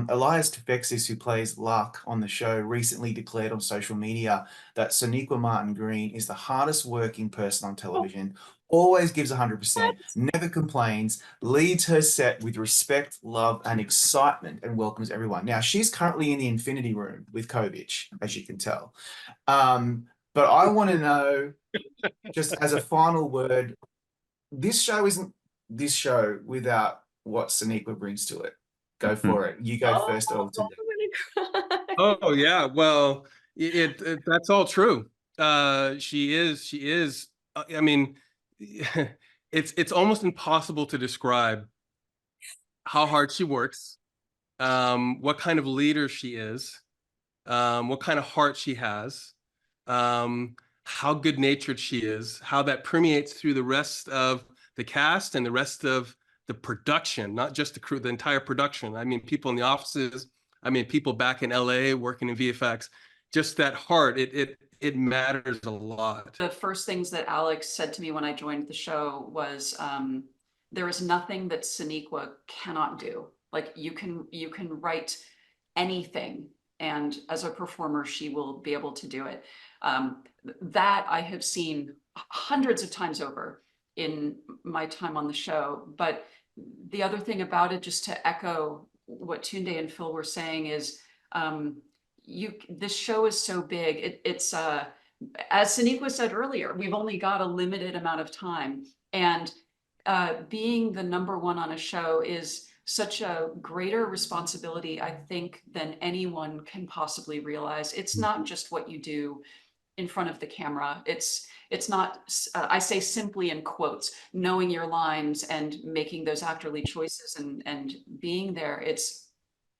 Elias Tufexis, who plays Lark on the show, recently declared on social media that Sonequa Martin Green is the hardest working person on Oh, television, always gives what? 100%, never complains, leads her set with respect, love, and excitement, and welcomes everyone. Now, she's currently in the Infinity Room with Kovic, as you can tell. But I want to know, just as a final word, this show isn't this show without what Sonequa brings to it. Go for it. You go Oh, first, Alton. I'm gonna cry. Oh yeah, well, that's all true. She is. I mean, it's almost impossible to describe how hard she works, what kind of leader she is, what kind of heart she has, how good-natured she is, how that permeates through the rest of the cast and the rest of the production, not just the crew, the entire production. I mean, people in the offices, I mean, people back in LA working in VFX, just that heart, it matters a lot. The first things that Alex said to me when I joined the show was, there is nothing that Sonequa cannot do. Like you can write anything, and as a performer, she will be able to do it. That I have seen hundreds of times over in my time on the show. But the other thing about it, just to echo what Tunde and Phil were saying, is this show is so big. It's as Sonequa said earlier, we've only got a limited amount of time, and being the #1 on a show is such a greater responsibility, I think, than anyone can possibly realize. It's not just what you do in front of the camera. It's not, I say simply in quotes, knowing your lines and making those actorly choices and being there.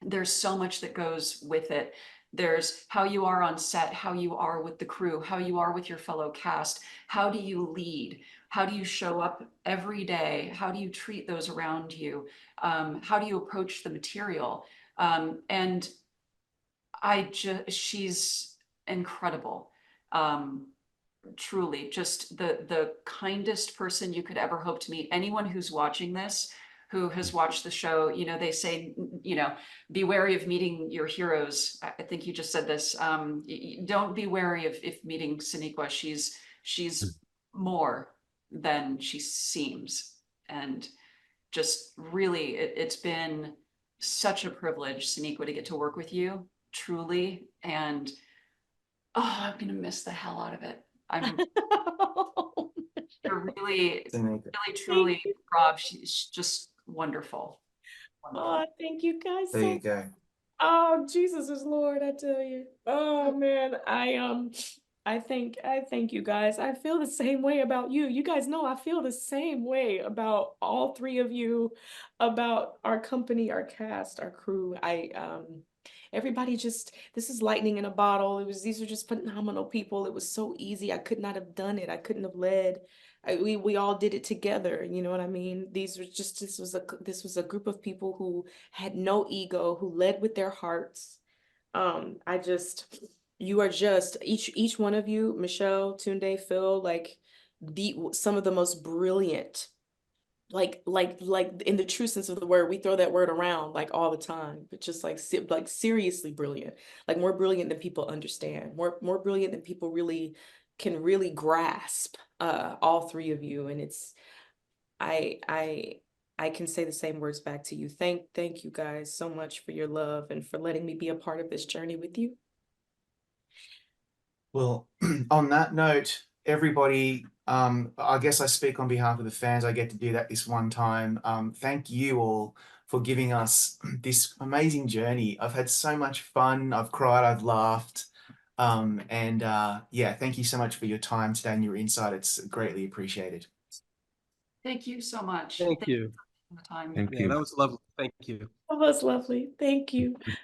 There's so much that goes with it. There's how you are on set, how you are with the crew, how you are with your fellow cast. How do you lead? How do you show up every day? How do you treat those around you? How do you approach the material? And she's incredible. Truly, just the kindest person you could ever hope to meet. Anyone who's watching this, who has watched the show, they say, be wary of meeting your heroes. I think you just said this. Don't be wary of if meeting Sonequa. She's more than she seems. And just really, it's been such a privilege, Sonequa, to get to work with you, truly. And I'm gonna miss the hell out of it. You're really, really, truly, Rob. She's just wonderful. Oh, thank you guys There so you go. Oh, Jesus is Lord, I tell you. Oh man, I thank you guys. I feel the same way about you. You guys know I feel the same way about all three of you, about our company, our cast, our crew. Everybody just, this is lightning in a bottle. These are just phenomenal people. It was so easy. I could not have done it. I couldn't have led. We all did it together. You know what I mean? This was a group of people who had no ego, who led with their hearts. You are just each one of you, Michelle, Tunde, Phil, like some of the most brilliant, like in the true sense of the word. We throw that word around like all the time, but just like seriously brilliant, like more brilliant than people understand, more brilliant than people can really grasp. All three of you, and I can say the same words back to you. Thank you guys so much for your love and for letting me be a part of this journey with you. Well, on that note, everybody, I guess I speak on behalf of the fans. I get to do that this one time. Thank you all for giving us this amazing journey. I've had so much fun. I've cried, I've laughed. Yeah, thank you so much for your time today and your insight. It's greatly appreciated. Thank you so much. Thank you. For the time. Thank Yeah, you. that was lovely. Thank you. That was lovely. Thank you.